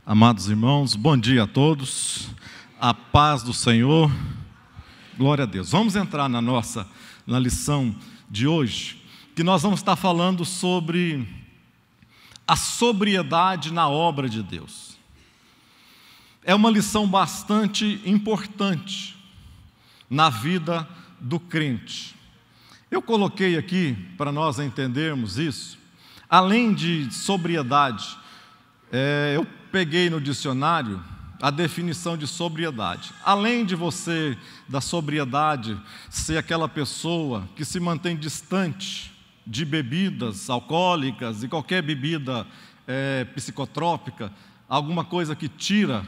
Amados irmãos, bom dia a todos, a paz do Senhor, glória a Deus. Vamos entrar na lição de hoje, que nós vamos estar falando sobre a sobriedade na obra de Deus. É uma lição bastante importante na vida do crente. Eu coloquei aqui, para nós entendermos isso, além de sobriedade, eu peguei no dicionário a definição de sobriedade. Além da sobriedade, ser aquela pessoa que se mantém distante de bebidas alcoólicas e qualquer bebida psicotrópica, alguma coisa que tira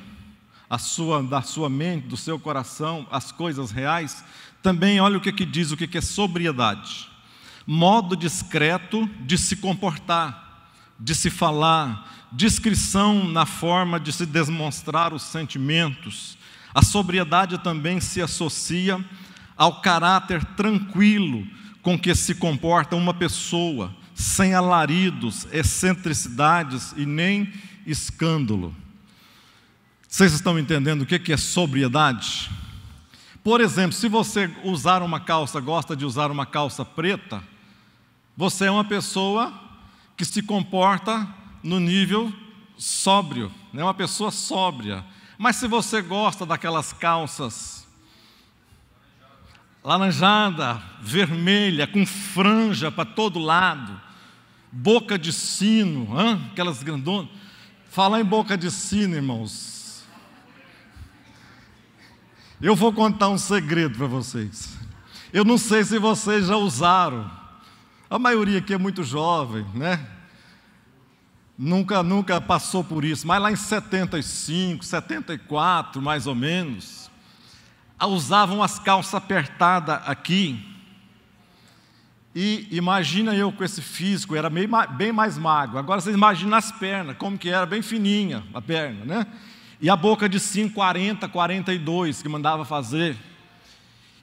da sua mente, do seu coração, as coisas reais, também olha o que diz, o que é sobriedade. Modo discreto de se comportar, de se falar, discrição na forma de se demonstrar os sentimentos. A sobriedade também se associa ao caráter tranquilo com que se comporta uma pessoa, sem alaridos, excentricidades e nem escândalo. Vocês estão entendendo o que é sobriedade? Por exemplo, se você gosta de usar uma calça preta, você é uma pessoa que se comporta no nível sóbrio, é uma pessoa sóbria. Mas se você gosta daquelas calças laranjada, vermelha, com franja para todo lado, boca de sino, aquelas grandonas. Falar em boca de sino, irmãos, eu vou contar um segredo para vocês. Eu não sei se vocês já usaram. A maioria aqui é muito jovem, né? Nunca passou por isso, mas lá em 75, 74, mais ou menos, usavam as calças apertadas aqui. E imagina eu com esse físico, era bem mais magro. Agora vocês imaginam as pernas, como que era, bem fininha a perna, né? E a boca de 5, 40, 42 que mandava fazer.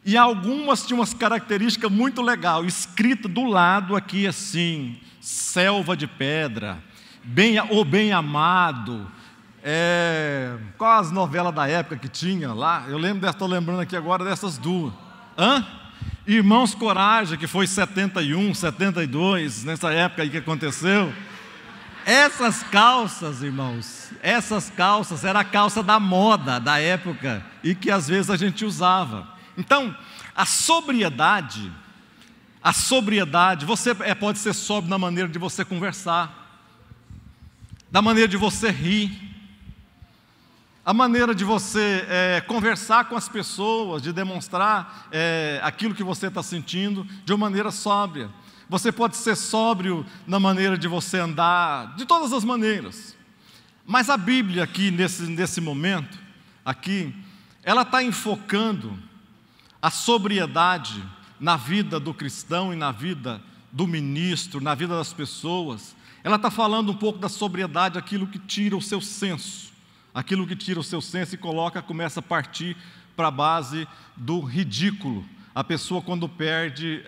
E algumas tinham umas características muito legais, escrito do lado aqui assim, selva de pedra, bem amado. Qual as novelas da época que tinha lá? Estou lembrando aqui agora dessas duas. Irmãos Coragem, que foi 71, 72, nessa época aí que aconteceu. Essas calças, irmãos, era a calça da moda da época e que às vezes a gente usava. Então, a sobriedade, você pode ser sóbrio na maneira de você conversar, da maneira de você rir, a maneira de você conversar com as pessoas, de demonstrar aquilo que você está sentindo de uma maneira sóbria. Você pode ser sóbrio na maneira de você andar, de todas as maneiras. Mas a Bíblia aqui, nesse momento, aqui, ela está enfocando a sobriedade na vida do cristão e na vida do ministro, na vida das pessoas. Ela está falando um pouco da sobriedade, aquilo que tira o seu senso. Aquilo que tira o seu senso e começa a partir para a base do ridículo. A pessoa quando perde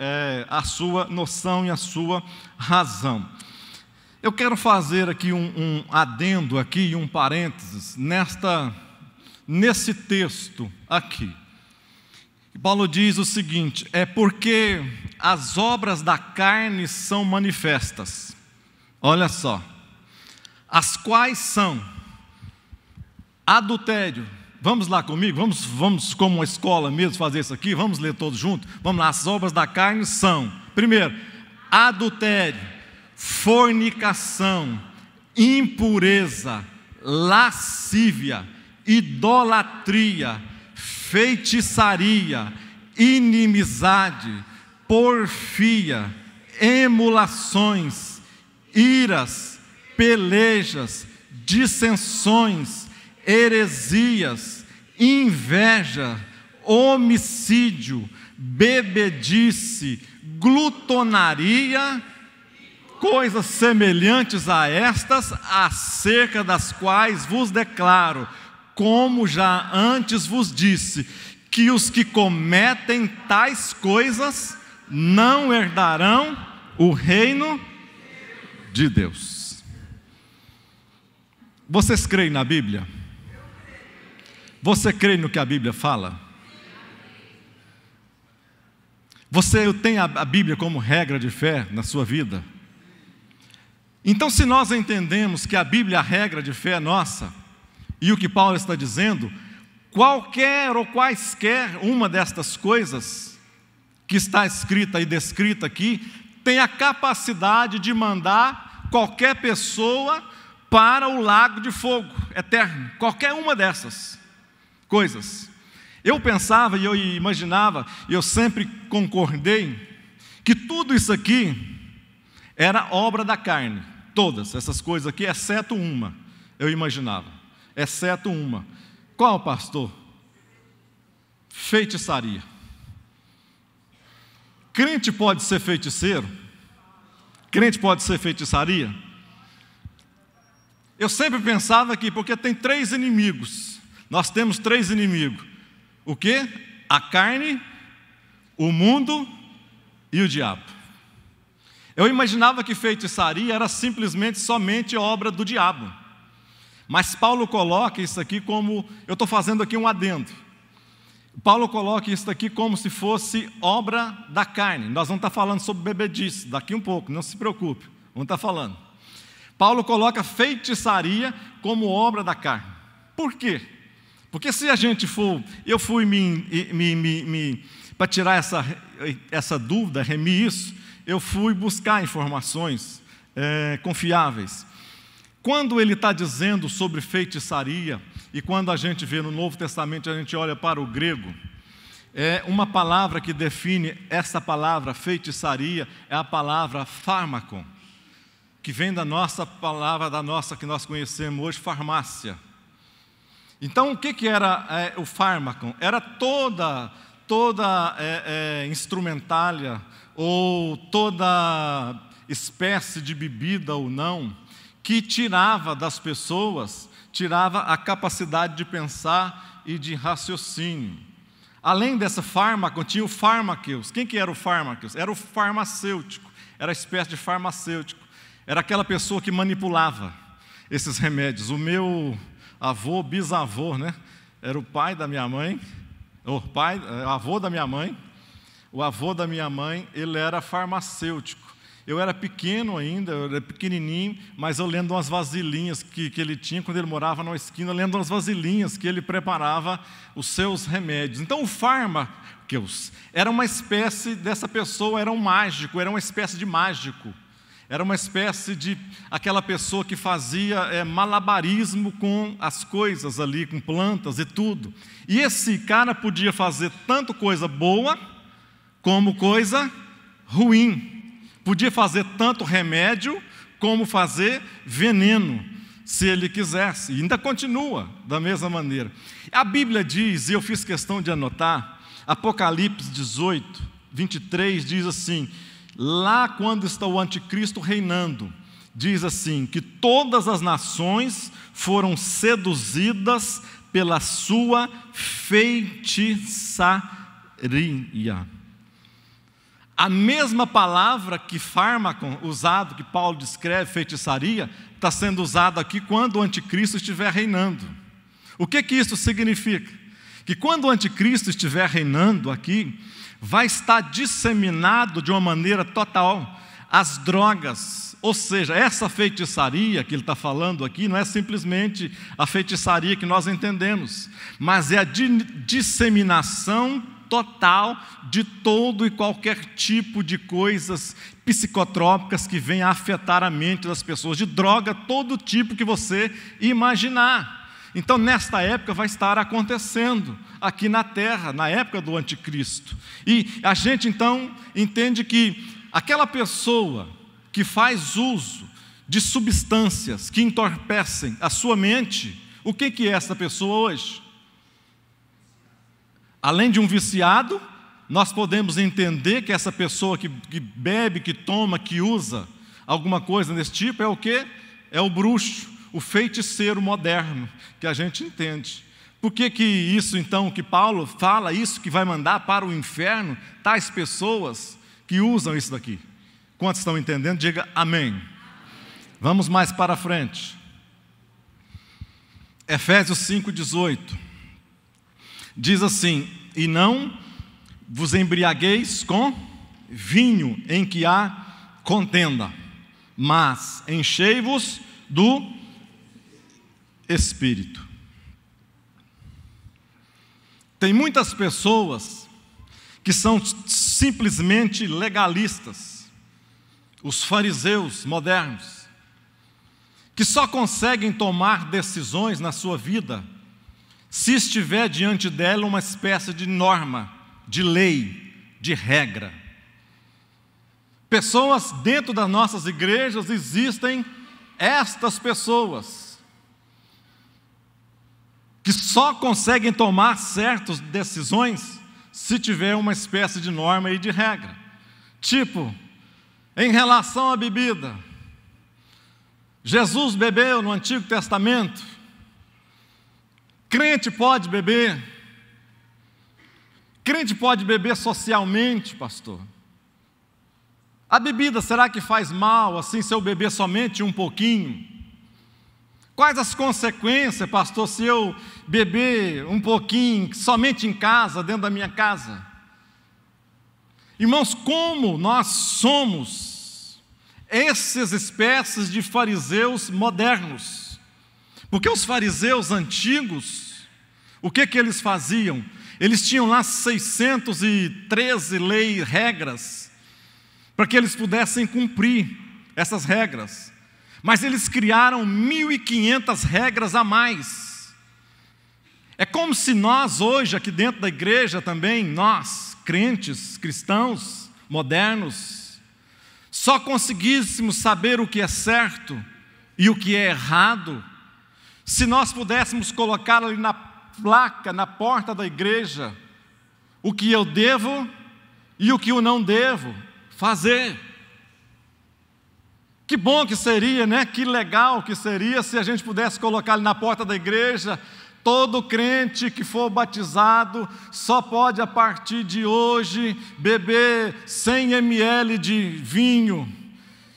a sua noção e a sua razão. Eu quero fazer aqui um adendo aqui, um parênteses, nesse texto aqui. Paulo diz o seguinte: porque as obras da carne são manifestas. Olha só, as quais são adultério. Vamos lá comigo, vamos como uma escola mesmo fazer isso aqui, vamos ler todos juntos. Vamos lá, as obras da carne são, primeiro, adultério, fornicação, impureza, lascívia, idolatria, feitiçaria, inimizade, porfia, emulações, iras, pelejas, dissensões, heresias, inveja, homicídio, bebedice, glutonaria, coisas semelhantes a estas, acerca das quais vos declaro, como já antes vos disse, que os que cometem tais coisas não herdarão o reino de Deus. Vocês creem na Bíblia? Você crê no que a Bíblia fala? Você tem a Bíblia como regra de fé na sua vida? Então, se nós entendemos que a Bíblia é a regra de fé nossa, e o que Paulo está dizendo, qualquer ou quaisquer uma destas coisas que está escrita e descrita aqui, tem a capacidade de mandar qualquer pessoa para o lago de fogo eterno, qualquer uma dessas coisas. Eu pensava e eu imaginava, e eu sempre concordei, que tudo isso aqui era obra da carne, todas essas coisas aqui, exceto uma, eu imaginava, exceto uma. Qual, pastor? Feitiçaria. Crente pode ser feiticeiro? Crente pode ser feitiçaria? Eu sempre pensava que, porque tem 3 inimigos, nós temos 3 inimigos. O quê? A carne, o mundo e o diabo. Eu imaginava que feitiçaria era simplesmente somente obra do diabo. Mas Paulo coloca isso aqui como, eu estou fazendo aqui um adendo. Paulo coloca isso aqui como se fosse obra da carne. Nós vamos estar falando sobre bebedice daqui um pouco, não se preocupe, vamos estar falando. Paulo coloca feitiçaria como obra da carne. Por quê? Porque se a gente for, eu fui para tirar essa dúvida, remir isso, eu fui buscar informações confiáveis. Quando ele está dizendo sobre feitiçaria, e quando a gente vê no Novo Testamento, a gente olha para o grego, é uma palavra que define essa palavra feitiçaria, é a palavra fármaco, que vem da nossa palavra, que nós conhecemos hoje, farmácia. Então, o que era o fármaco? Era toda instrumentália, ou toda espécie de bebida ou não, que tirava das pessoas, tirava a capacidade de pensar e de raciocínio. Além dessa fármaco, tinha o fármacos. Quem que era o fármacos? Era o farmacêutico, era a espécie de farmacêutico. Era aquela pessoa que manipulava esses remédios. O meu avô, bisavô, né? Era o pai da minha mãe, avô da minha mãe. O avô da minha mãe, ele era farmacêutico. Eu era pequeno ainda, eu era pequenininho, mas eu lembro umas vasilhinhas que ele tinha quando ele morava numa esquina, eu lembro umas vasilhinhas que ele preparava os seus remédios. Então o fármacos era uma espécie, dessa pessoa era um mágico, era uma espécie de mágico. Era uma espécie de aquela pessoa que fazia malabarismo com as coisas ali, com plantas e tudo. E esse cara podia fazer tanto coisa boa como coisa ruim. Podia fazer tanto remédio como fazer veneno, se ele quisesse. E ainda continua da mesma maneira. A Bíblia diz, e eu fiz questão de anotar, Apocalipse 18, 23 diz assim: lá quando está o anticristo reinando, diz assim, que todas as nações foram seduzidas pela sua feitiçaria. A mesma palavra que fármaco usado, que Paulo descreve, feitiçaria, está sendo usado aqui quando o anticristo estiver reinando. O que isso significa? Que quando o anticristo estiver reinando aqui, vai estar disseminado de uma maneira total as drogas, ou seja, essa feitiçaria que ele está falando aqui não é simplesmente a feitiçaria que nós entendemos, mas é a disseminação total de todo e qualquer tipo de coisas psicotrópicas que venham a afetar a mente das pessoas, de droga, todo tipo que você imaginar. Então, nesta época vai estar acontecendo aqui na terra, na época do anticristo. E a gente então entende que aquela pessoa que faz uso de substâncias que entorpecem a sua mente, o que é essa pessoa hoje? Além de um viciado, nós podemos entender que essa pessoa que bebe, que toma, que usa alguma coisa desse tipo, é o quê? É o bruxo, o feiticeiro moderno, que a gente entende. Por que isso então, que Paulo fala isso, que vai mandar para o inferno tais pessoas que usam isso daqui? Quantos estão entendendo? Diga amém. Vamos mais para frente. Efésios 5,18, diz assim: e não vos embriagueis com vinho em que há contenda, mas enchei-vos do Espírito. Tem muitas pessoas que são simplesmente legalistas, os fariseus modernos, que só conseguem tomar decisões na sua vida se estiver diante dela uma espécie de norma, de lei, de regra. Pessoas dentro das nossas igrejas, existem estas pessoas que só conseguem tomar certas decisões se tiver uma espécie de norma e de regra. Tipo, em relação à bebida, Jesus bebeu no Antigo Testamento, crente pode beber? Crente pode beber socialmente, pastor? A bebida, será que faz mal, assim, se eu beber somente um pouquinho? Quais as consequências, pastor, se eu beber um pouquinho, somente em casa, dentro da minha casa? Irmãos, como nós somos essas espécies de fariseus modernos? Porque os fariseus antigos, o que eles faziam? Eles tinham lá 613 leis, regras, para que eles pudessem cumprir essas regras. Mas eles criaram 1.500 regras a mais. É como se nós hoje, aqui dentro da igreja também, nós, crentes, cristãos, modernos, só conseguíssemos saber o que é certo e o que é errado, se nós pudéssemos colocar ali na placa, na porta da igreja, o que eu devo e o que eu não devo fazer. Que bom que seria, né? Que legal que seria se a gente pudesse colocar ali na porta da igreja: todo crente que for batizado só pode, a partir de hoje, beber 100 ml de vinho,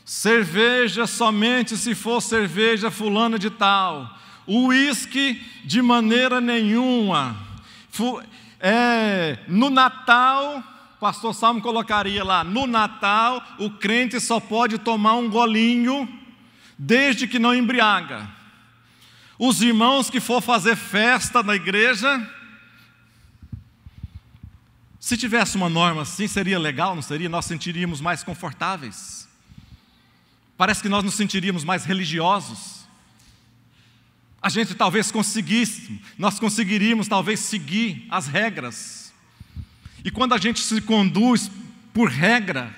cerveja somente se for cerveja fulana de tal, uísque de maneira nenhuma. No Natal, pastor Salmo colocaria lá: no Natal o crente só pode tomar um golinho, desde que não embriaga. Os irmãos que for fazer festa na igreja, se tivesse uma norma assim, seria legal, não seria? Nós sentiríamos mais confortáveis. Parece que nós nos sentiríamos mais religiosos. A gente talvez nós conseguiríamos talvez seguir as regras. E quando a gente se conduz por regra,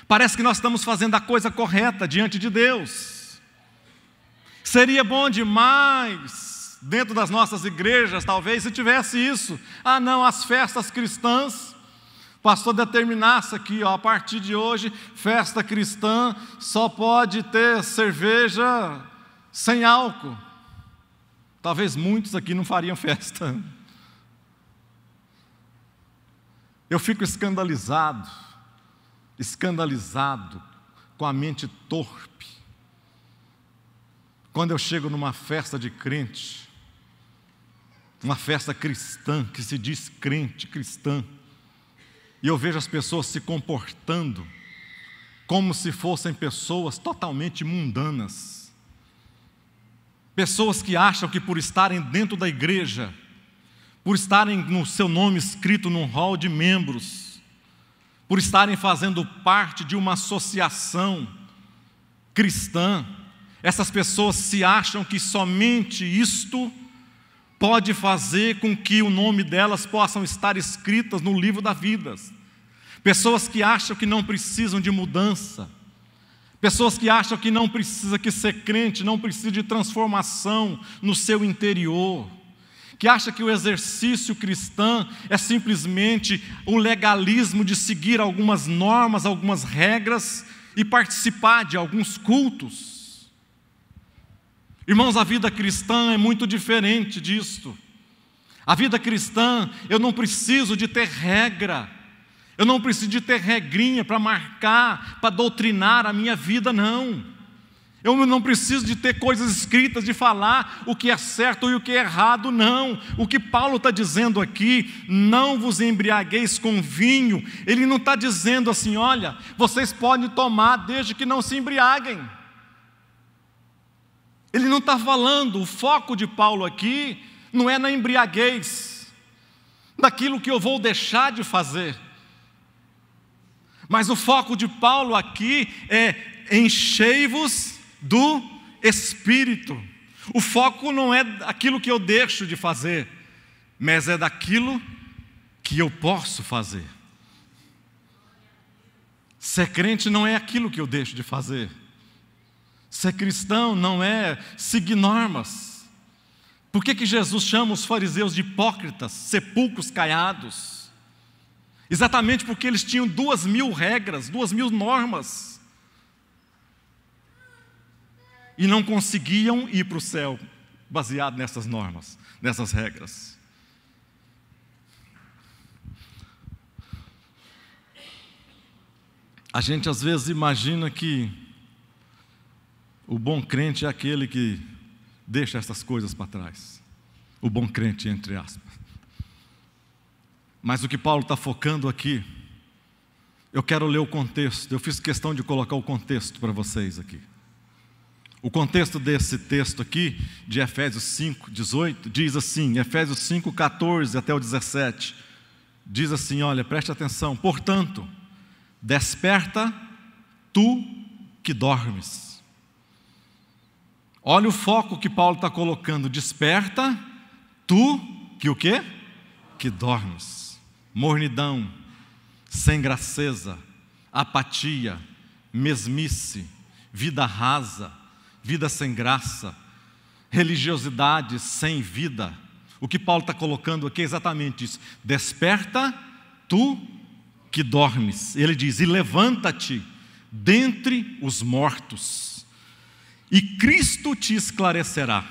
parece que nós estamos fazendo a coisa correta diante de Deus. Seria bom demais, dentro das nossas igrejas, talvez, se tivesse isso. Ah, não, as festas cristãs, o pastor determinasse aqui, a partir de hoje, festa cristã só pode ter cerveja sem álcool. Talvez muitos aqui não fariam festa. Eu fico escandalizado com a mente torpe, quando eu chego numa festa de crente, uma festa cristã, que se diz crente, cristã, e eu vejo as pessoas se comportando como se fossem pessoas totalmente mundanas. Pessoas que acham que por estarem dentro da igreja, por estarem no seu nome escrito num hall de membros, por estarem fazendo parte de uma associação cristã, essas pessoas se acham que somente isto pode fazer com que o nome delas possam estar escritas no livro da vida. Pessoas que acham que não precisam de mudança, pessoas que acham que não precisa que ser crente, não precisa de transformação no seu interior, que acha que o exercício cristão é simplesmente o legalismo de seguir algumas normas, algumas regras e participar de alguns cultos. Irmãos, a vida cristã é muito diferente disto. A vida cristã, eu não preciso de ter regra, eu não preciso de ter regrinha para marcar, para doutrinar a minha vida, não. Eu não preciso de ter coisas escritas, de falar o que é certo e o que é errado, não. O que Paulo está dizendo aqui, não vos embriagueis com vinho. Ele não está dizendo assim, olha, vocês podem tomar desde que não se embriaguem. Ele não está falando, o foco de Paulo aqui não é na embriaguez, naquilo que eu vou deixar de fazer. Mas o foco de Paulo aqui é enchei-vos do Espírito. O foco não é aquilo que eu deixo de fazer, mas é daquilo que eu posso fazer. Ser crente não é aquilo que eu deixo de fazer. Ser cristão não é seguir normas. Por que Jesus chama os fariseus de hipócritas, sepulcros caiados? Exatamente porque eles tinham 2.000 regras, 2.000 normas. E não conseguiam ir para o céu baseado nessas normas, nessas regras. A gente às vezes imagina que o bom crente é aquele que deixa essas coisas para trás. O bom crente, entre aspas. Mas o que Paulo está focando aqui, eu quero ler o contexto. Eu fiz questão de colocar o contexto para vocês aqui. O contexto desse texto aqui, de Efésios 5, 18, diz assim, Efésios 5, 14 até o 17, diz assim, olha, preste atenção, portanto, desperta tu que dormes. Olha o foco que Paulo está colocando, desperta tu que o quê? Que dormes. Mornidão, sem graceza, apatia, mesmice, vida rasa, vida sem graça, religiosidade sem vida. O que Paulo está colocando aqui é exatamente isso. Desperta tu que dormes. Ele diz, e levanta-te dentre os mortos, e Cristo te esclarecerá.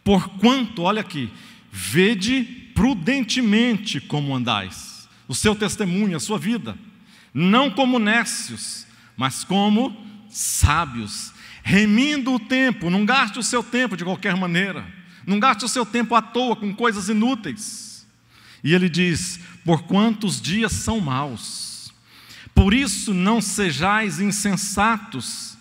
Porquanto, olha aqui, vede prudentemente como andais, o seu testemunho, a sua vida, não como nécios, mas como sábios, remindo o tempo. Não gaste o seu tempo de qualquer maneira, não gaste o seu tempo à toa com coisas inúteis. E ele diz, porquanto os dias são maus, por isso não sejais insensatos.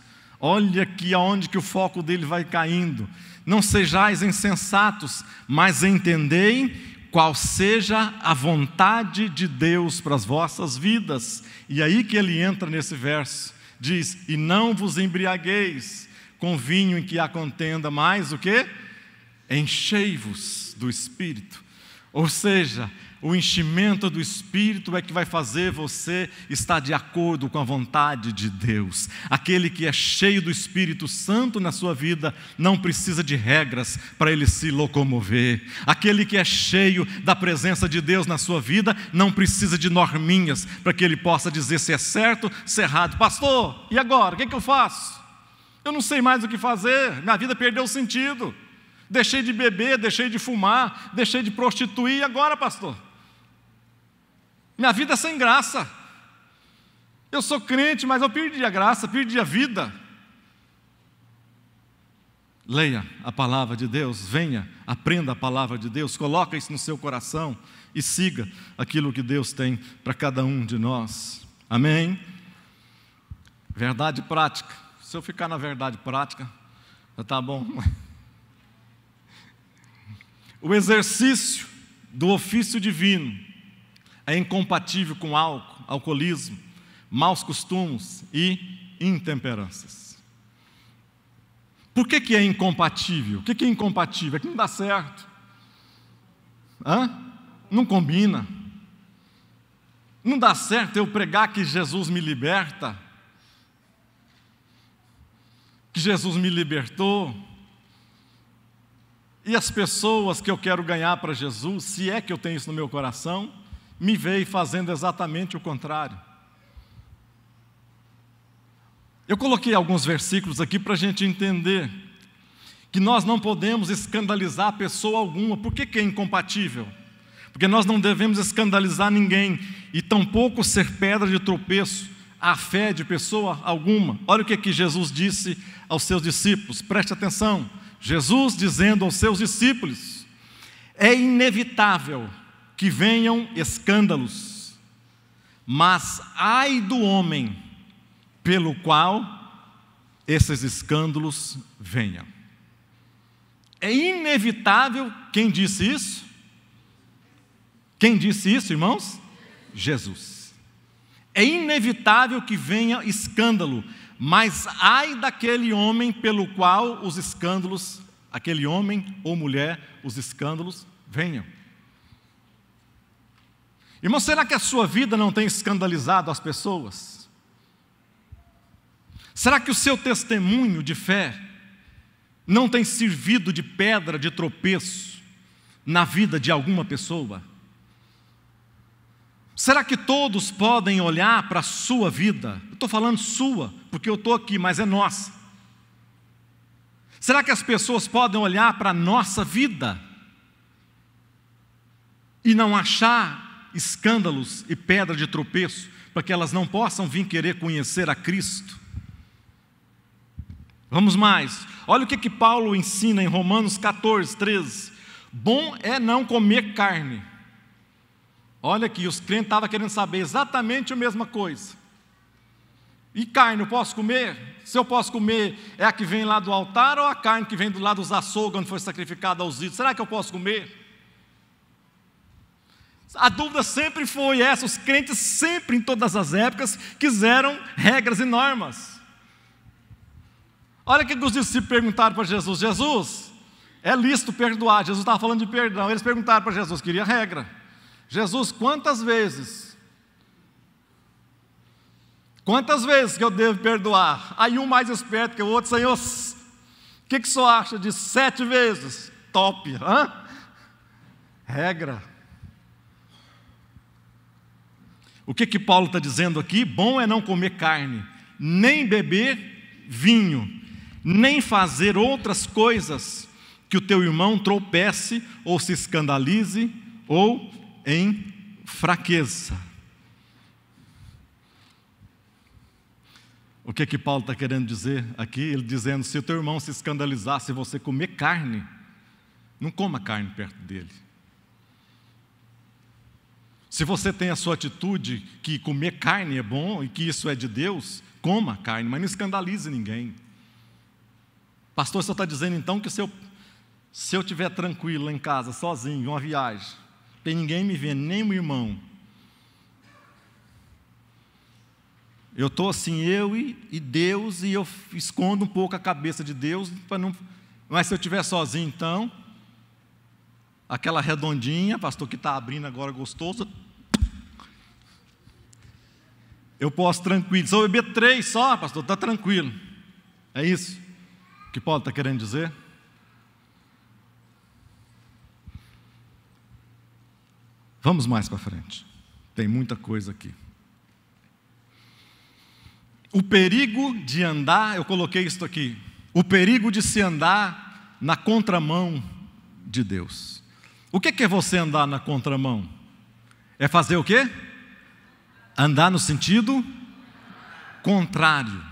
Olha aqui aonde que o foco dele vai caindo. Não sejais insensatos, mas entendei qual seja a vontade de Deus para as vossas vidas. E aí que ele entra nesse verso, diz, e não vos embriagueis com vinho em que há contenda, mas o quê? Enchei-vos do Espírito. Ou seja, o enchimento do Espírito é que vai fazer você estar de acordo com a vontade de Deus. Aquele que é cheio do Espírito Santo na sua vida não precisa de regras para ele se locomover. Aquele que é cheio da presença de Deus na sua vida não precisa de norminhas para que ele possa dizer se é certo, se é errado. Pastor, e agora? O que eu faço? Eu não sei mais o que fazer, minha vida perdeu o sentido. Deixei de beber, deixei de fumar, deixei de prostituir, e agora, pastor? Minha vida é sem graça. Eu sou crente, mas eu perdi a graça, perdi a vida. Leia a palavra de Deus, venha, aprenda a palavra de Deus, coloque isso no seu coração e siga aquilo que Deus tem para cada um de nós. Amém? Verdade prática. Se eu ficar na verdade prática, já está bom. O exercício do ofício divino é incompatível com álcool, alcoolismo, maus costumes e intemperanças. Por que é incompatível? O que é incompatível? É que não dá certo. Não combina. Não dá certo eu pregar que Jesus me liberta, que Jesus me libertou, e as pessoas que eu quero ganhar para Jesus, se é que eu tenho isso no meu coração, me veem fazendo exatamente o contrário. Eu coloquei alguns versículos aqui para a gente entender que nós não podemos escandalizar pessoa alguma. Por que é incompatível? Porque nós não devemos escandalizar ninguém e tampouco ser pedra de tropeço a fé de pessoa alguma. Olha o que Jesus disse aos seus discípulos, preste atenção. Jesus dizendo aos seus discípulos: é inevitável que venham escândalos, mas ai do homem pelo qual esses escândalos venham. É inevitável, quem disse isso? Quem disse isso, irmãos? Jesus. É inevitável que venha escândalo, mas ai daquele homem pelo qual os escândalos, aquele homem ou mulher, os escândalos venham. Irmão, será que a sua vida não tem escandalizado as pessoas? Será que o seu testemunho de fé não tem servido de pedra de tropeço na vida de alguma pessoa? Será que todos podem olhar para a sua vida? Eu estou falando sua, porque eu estou aqui, mas é nossa. Será que as pessoas podem olhar para a nossa vida e não achar escândalos e pedra de tropeço, para que elas não possam vir querer conhecer a Cristo? Vamos mais. Olha o que Paulo ensina em Romanos 14, 13. Bom é não comer carne. Olha aqui, os crentes estavam querendo saber exatamente a mesma coisa. E carne, eu posso comer? Se eu posso comer, é a que vem lá do altar ou a carne que vem do lado dos açougues, onde foi sacrificada aos ídolos? Será que eu posso comer? A dúvida sempre foi essa. Os crentes sempre, em todas as épocas, quiseram regras e normas. Olha o que os discípulos perguntaram para Jesus. Jesus, é lícito perdoar. Jesus estava falando de perdão. Eles perguntaram para Jesus, queria regra. Jesus, quantas vezes que eu devo perdoar? Aí um mais esperto que o outro, Senhor, o que o senhor acha de 7 vezes? Top, regra. O que Paulo está dizendo aqui? Bom é não comer carne, nem beber vinho, nem fazer outras coisas que o teu irmão tropece ou se escandalize ou em fraqueza. O que Paulo está querendo dizer aqui? Ele dizendo, se o teu irmão se escandalizar, se você comer carne, não coma carne perto dele. Se você tem a sua atitude que comer carne é bom e que isso é de Deus, coma carne, mas não escandalize ninguém. Pastor, você está dizendo então que se eu estiver tranquilo em casa, sozinho, em uma viagem, tem ninguém me vendo, nem o irmão, eu estou assim, eu e Deus, e eu escondo um pouco a cabeça de Deus, para não. Mas se eu estiver sozinho, então, aquela redondinha, pastor, que está abrindo agora gostoso, eu posso tranquilo. Se eu beber 3 só, pastor, está tranquilo. É isso que Paulo está querendo dizer? Vamos mais para frente. Tem muita coisa aqui. O perigo de andar, eu coloquei isso aqui. O perigo de se andar na contramão de Deus. O que é você andar na contramão? É fazer o quê? Andar no sentido contrário.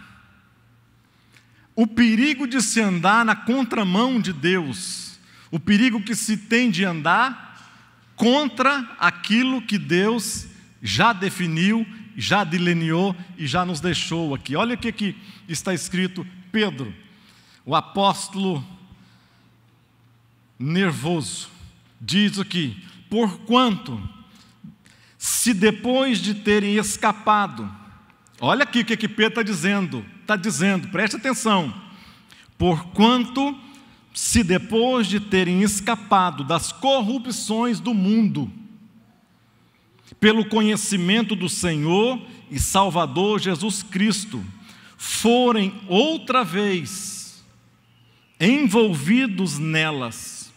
O perigo de se andar na contramão de Deus. O perigo que se tem de andar contra aquilo que Deus já definiu, já delineou e já nos deixou aqui. Olha o que está escrito. Pedro, o apóstolo nervoso, diz aqui: porquanto, se depois de terem escapado, olha aqui o que Pedro está dizendo, preste atenção. Porquanto, se depois de terem escapado das corrupções do mundo, pelo conhecimento do Senhor e Salvador Jesus Cristo, forem outra vez envolvidos nelas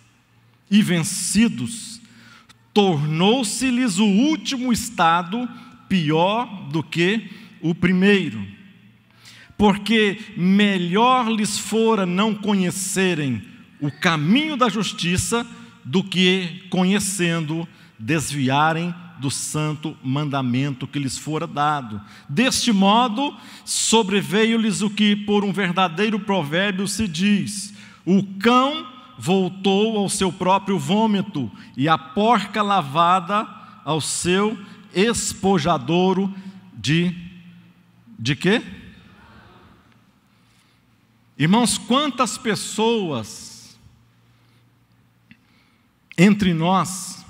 e vencidos, tornou-se-lhes o último estado pior do que o primeiro. Porque melhor lhes fora não conhecerem o caminho da justiça do que, conhecendo, desviarem do santo mandamento que lhes fora dado. Deste modo, sobreveio-lhes o que por um verdadeiro provérbio se diz: o cão voltou ao seu próprio vômito, e a porca lavada ao seu espojadouro de quê? Irmãos, quantas pessoas entre nós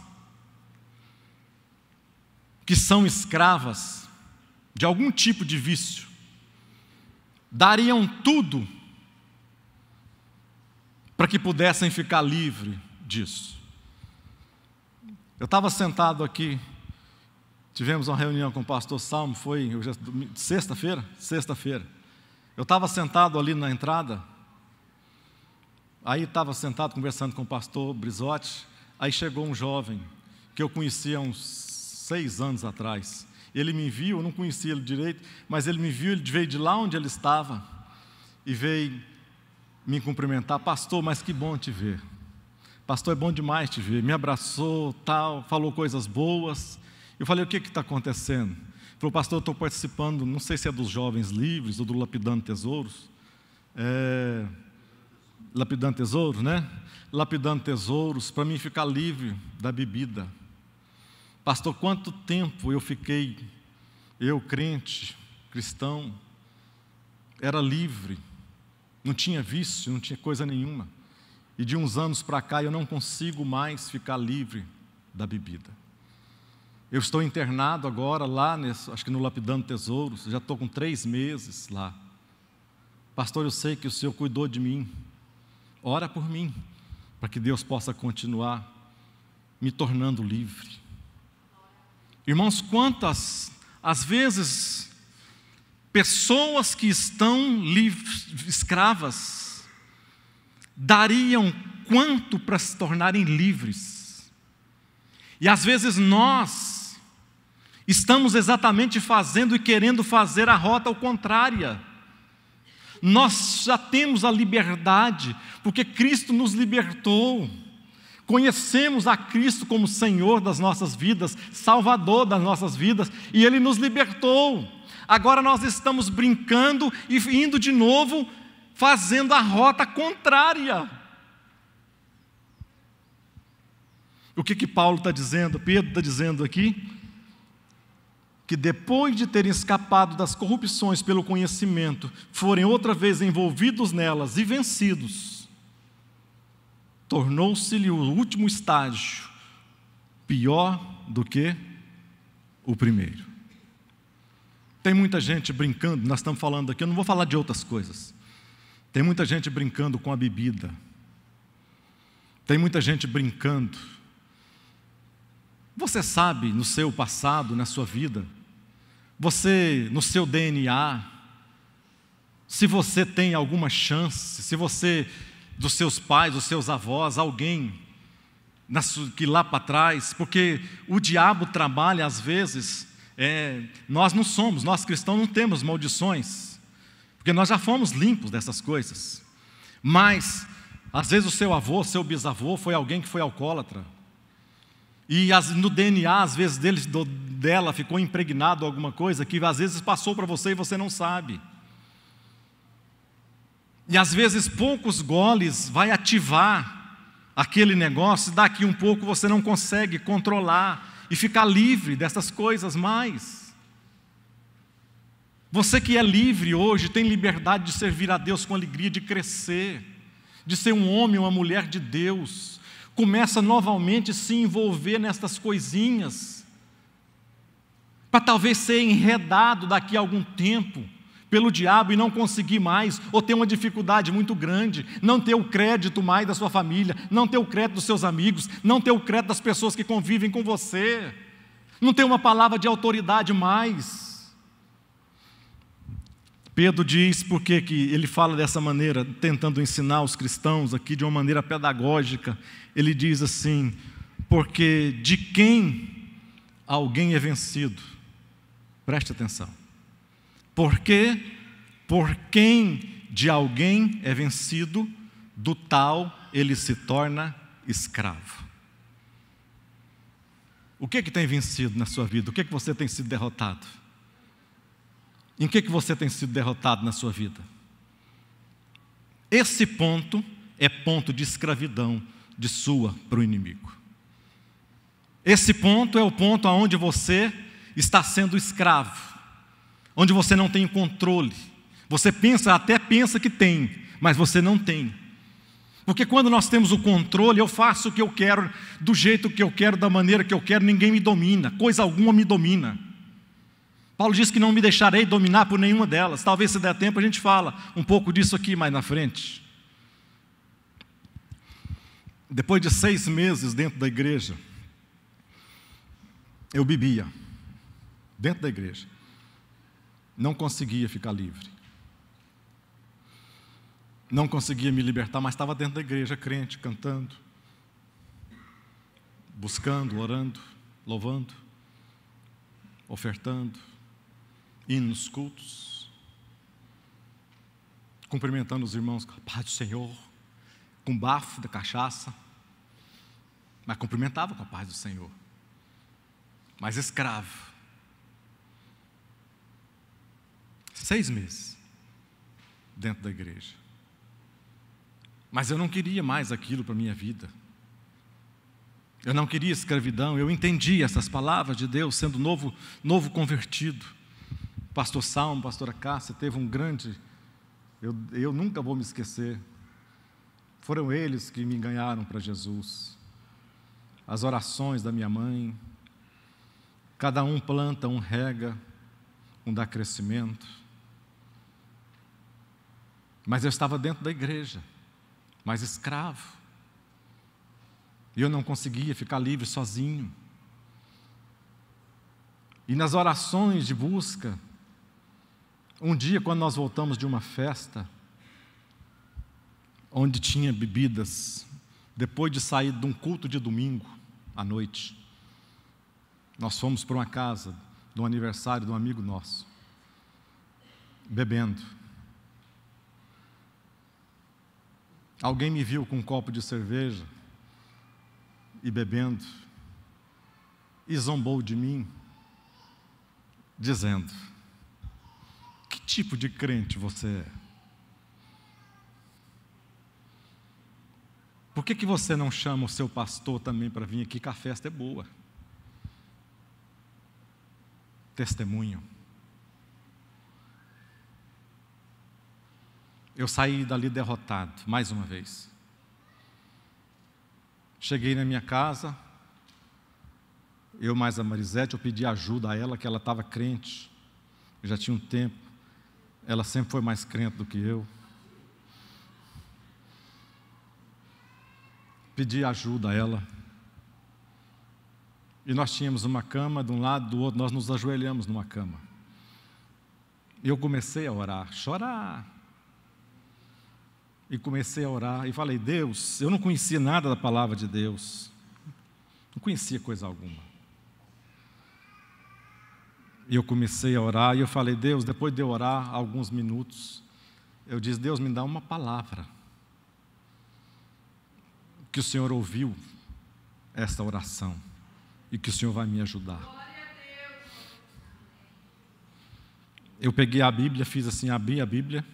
que são escravas de algum tipo de vício dariam tudo para que pudessem ficar livres disso. Eu estava sentado aqui, tivemos uma reunião com o pastor Salmo, foi sexta-feira? Sexta-feira. Eu estava sentado ali na entrada, aí estava sentado conversando com o pastor Brizotti, aí chegou um jovem que eu conhecia há uns 6 anos atrás. Ele me viu, eu não conhecia ele direito, mas ele me viu, ele veio de lá onde ele estava e veio me cumprimentar. Pastor, mas que bom te ver. Pastor, é bom demais te ver. Me abraçou, tal, falou coisas boas. Eu falei, o que está acontecendo? Ele falou, pastor, eu estou participando, não sei se é dos Jovens Livres ou do Lapidando Tesouros. Lapidando Tesouros, né? Lapidando tesouros, para mim ficar livre da bebida. Pastor, quanto tempo eu fiquei, eu crente, cristão, era livre, não tinha vício, não tinha coisa nenhuma. E de uns anos para cá eu não consigo mais ficar livre da bebida. Eu estou internado agora lá, acho que no Lapidando Tesouros, já estou com 3 meses lá. Pastor, eu sei que o Senhor cuidou de mim. Ora por mim, para que Deus possa continuar me tornando livre. Irmãos, quantas, às vezes, pessoas que estão escravas, dariam quanto para se tornarem livres? E às vezes nós estamos exatamente fazendo e querendo fazer a rota ao contrária. Nós já temos a liberdade, porque Cristo nos libertou. Conhecemos a Cristo como Senhor das nossas vidas, Salvador das nossas vidas, e Ele nos libertou. Agora nós estamos brincando e indo de novo, fazendo a rota contrária. O que Paulo está dizendo, Pedro está dizendo aqui? Que depois de terem escapado das corrupções pelo conhecimento, forem outra vez envolvidos nelas e vencidos, tornou-se-lhe o último estágio pior do que o primeiro. Tem muita gente brincando, nós estamos falando aqui, eu não vou falar de outras coisas. Tem muita gente brincando com a bebida. Tem muita gente brincando. Você sabe no seu passado, na sua vida, você, no seu DNA, se você tem alguma chance, se você, dos seus pais, dos seus avós, alguém que lá para trás, porque o diabo trabalha às vezes, nós cristãos não temos maldições, porque nós já fomos limpos dessas coisas, mas às vezes o seu avô, seu bisavô foi alguém que foi alcoólatra, e no DNA, às vezes, dela ficou impregnado alguma coisa que às vezes passou para você e você não sabe. E às vezes poucos goles vai ativar aquele negócio, e daqui um pouco você não consegue controlar e ficar livre dessas coisas mais. Você que é livre hoje, tem liberdade de servir a Deus com alegria, de crescer, de ser um homem, uma mulher de Deus. Começa novamente a se envolver nessas coisinhas, para talvez ser enredado daqui a algum tempo pelo diabo e não conseguir mais, ou ter uma dificuldade muito grande, não ter o crédito mais da sua família, não ter o crédito dos seus amigos, não ter o crédito das pessoas que convivem com você, não ter uma palavra de autoridade mais. Pedro diz, por que ele fala dessa maneira, tentando ensinar os cristãos aqui de uma maneira pedagógica, ele diz assim, porque de quem alguém é vencido, preste atenção, porque por quem de alguém é vencido, do tal ele se torna escravo. O que tem vencido na sua vida? O que você tem sido derrotado? Em que você tem sido derrotado na sua vida? Esse ponto é ponto de escravidão de sua para o inimigo. Esse ponto é o ponto onde você está sendo escravo, onde você não tem controle. Você até pensa que tem, mas você não tem. Porque quando nós temos o controle, eu faço o que eu quero, do jeito que eu quero, da maneira que eu quero, ninguém me domina, coisa alguma me domina. Paulo diz que não me deixarei dominar por nenhuma delas. Talvez, se der tempo, a gente fala um pouco disso aqui mais na frente. Depois de 6 meses dentro da igreja, eu bebia, dentro da igreja. Não conseguia ficar livre. Não conseguia me libertar, mas estava dentro da igreja, crente, cantando, buscando, orando, louvando, ofertando, indo nos cultos, cumprimentando os irmãos com a paz do Senhor, com bafo da cachaça, mas cumprimentava com a paz do Senhor, mas escravo. 6 meses dentro da igreja. Mas eu não queria mais aquilo para a minha vida. Eu não queria escravidão. Eu entendi essas palavras de Deus, sendo novo convertido. Pastor Salmo, pastora Cássia, teve um grande... Eu nunca vou me esquecer. Foram eles que me ganharam para Jesus. As orações da minha mãe. Cada um planta, um rega, um dá crescimento. Mas eu estava dentro da igreja, mas escravo. E eu não conseguia ficar livre sozinho. E nas orações de busca, um dia, quando nós voltamos de uma festa, onde tinha bebidas, depois de sair de um culto de domingo à noite, nós fomos para uma casa, de um aniversário de um amigo nosso, bebendo. Alguém me viu com um copo de cerveja e bebendo e zombou de mim, dizendo: que tipo de crente você é? Por que você não chama o seu pastor também para vir aqui, que a festa é boa? Testemunho. Eu saí dali derrotado, mais uma vez. Cheguei na minha casa, eu mais a Marisete, eu pedi ajuda a ela, que ela estava crente, já tinha um tempo, ela sempre foi mais crente do que eu. Pedi ajuda a ela, e nós tínhamos uma cama de um lado, do outro, nós nos ajoelhamos numa cama. E eu comecei a orar, chorar. E comecei a orar, e falei: Deus, eu não conhecia nada da palavra de Deus, não conhecia coisa alguma. E eu comecei a orar, e eu falei: Deus, depois de eu orar alguns minutos, eu disse: Deus, me dá uma palavra, que o Senhor ouviu esta oração, e que o Senhor vai me ajudar. Eu peguei a Bíblia, fiz assim, abri a Bíblia,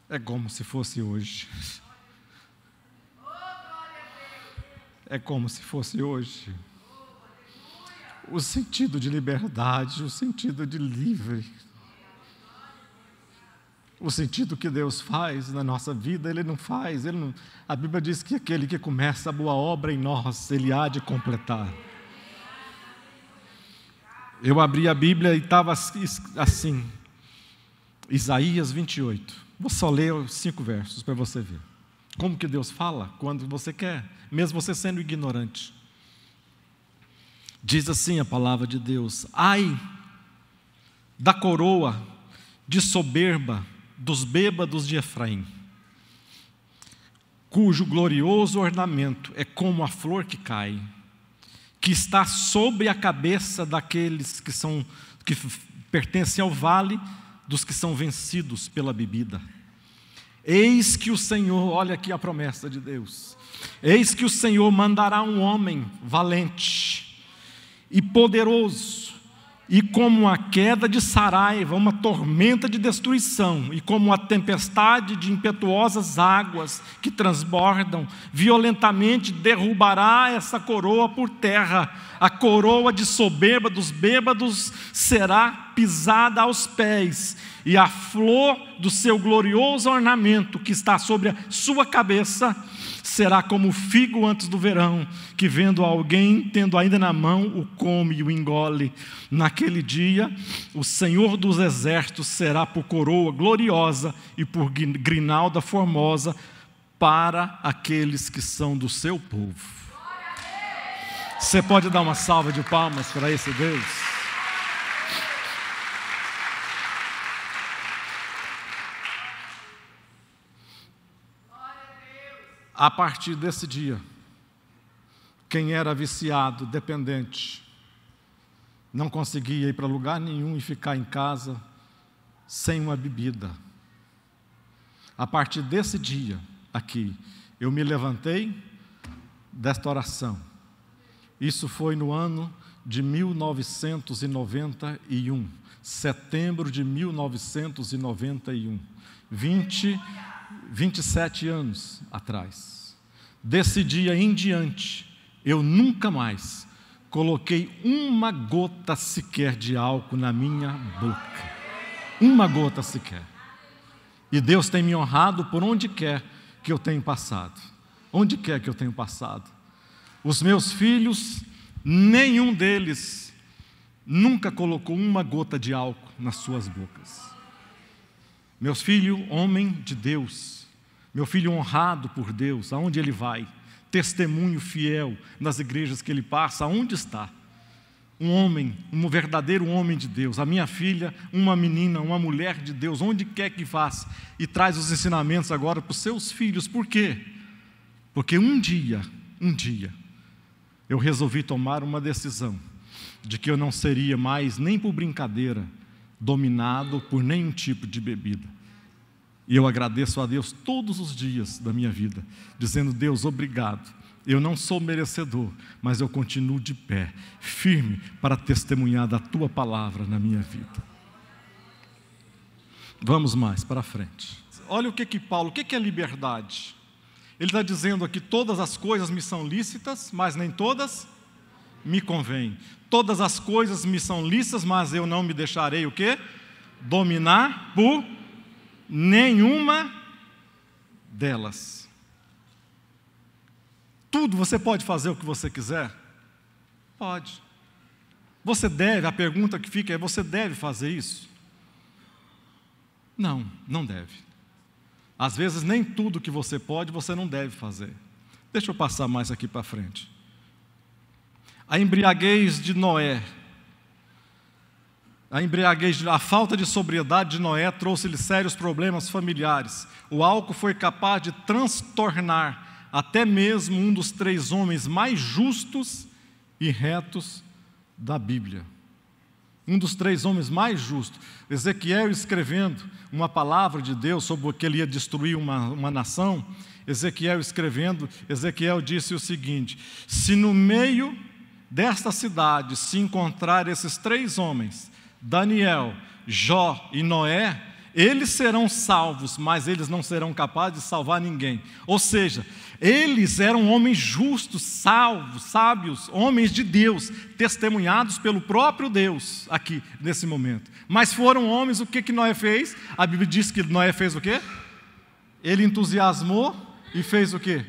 é como se fosse hoje. É como se fosse hoje. O sentido de liberdade, o sentido de livre, o sentido que Deus faz na nossa vida, Ele não faz. A Bíblia diz que aquele que começa a boa obra em nós, Ele há de completar. Eu abri a Bíblia e estava assim, Isaías 28. Vou só ler os 5 versos para você ver. Como que Deus fala quando você quer, mesmo você sendo ignorante. Diz assim a palavra de Deus: ai da coroa de soberba dos bêbados de Efraim, cujo glorioso ornamento é como a flor que cai, que está sobre a cabeça daqueles que pertencem ao vale dos que são vencidos pela bebida. Eis que o Senhor, olha aqui a promessa de Deus, eis que o Senhor mandará um homem valente e poderoso, e como a queda de Saraiva, uma tormenta de destruição, e como a tempestade de impetuosas águas que transbordam, violentamente derrubará essa coroa por terra. A coroa de soberba dos bêbados será pisada aos pés, e a flor do seu glorioso ornamento que está sobre a sua cabeça será como o figo antes do verão, que vendo alguém, tendo ainda na mão, o come e o engole. Naquele dia, o Senhor dos exércitos será por coroa gloriosa e por grinalda formosa para aqueles que são do seu povo. Você pode dar uma salva de palmas para esse Deus? A partir desse dia, quem era viciado, dependente, não conseguia ir para lugar nenhum e ficar em casa sem uma bebida. A partir desse dia aqui, eu me levantei desta oração. Isso foi no ano de 1991, setembro de 1991, 27 anos atrás. Desse dia em diante, eu nunca mais coloquei uma gota sequer de álcool na minha boca. Uma gota sequer. E Deus tem me honrado por onde quer que eu tenho passado. Onde quer que eu tenho passado. Os meus filhos, nenhum deles nunca colocou uma gota de álcool nas suas bocas. Meus filhos, homem de Deus, meu filho honrado por Deus, aonde ele vai, testemunho fiel nas igrejas que ele passa, aonde está? Um homem, um verdadeiro homem de Deus. A minha filha, uma menina, uma mulher de Deus, onde quer que faça, e traz os ensinamentos agora para os seus filhos. Por quê? Porque um dia, eu resolvi tomar uma decisão de que eu não seria mais, nem por brincadeira, dominado por nenhum tipo de bebida. E eu agradeço a Deus todos os dias da minha vida, dizendo: Deus, obrigado. Eu não sou merecedor, mas eu continuo de pé, firme para testemunhar da Tua palavra na minha vida. Vamos mais para frente. Olha o que Paulo, o que é liberdade? Ele está dizendo aqui: todas as coisas me são lícitas, mas nem todas me convêm. Todas as coisas me são lícitas, mas eu não me deixarei o quê? Dominar por nenhuma delas. Tudo, você pode fazer o que você quiser? Pode. Você deve, a pergunta que fica é: você deve fazer isso? Não, não deve. Às vezes nem tudo que você pode, você não deve fazer. Deixa eu passar mais aqui para frente. A embriaguez de Noé. A falta de sobriedade de Noé trouxe-lhe sérios problemas familiares. O álcool foi capaz de transtornar até mesmo um dos 3 homens mais justos e retos da Bíblia. Um dos 3 homens mais justos. Ezequiel escrevendo uma palavra de Deus sobre o que ele ia destruir uma nação. Ezequiel disse o seguinte: se no meio desta cidade se encontrar esses 3 homens, Daniel, Jó e Noé, eles serão salvos, mas eles não serão capazes de salvar ninguém. Ou seja, eles eram homens justos, salvos, sábios, homens de Deus, testemunhados pelo próprio Deus, aqui, nesse momento. Mas foram homens, o que Noé fez? A Bíblia diz que Noé fez o quê? Ele entusiasmou e fez o quê?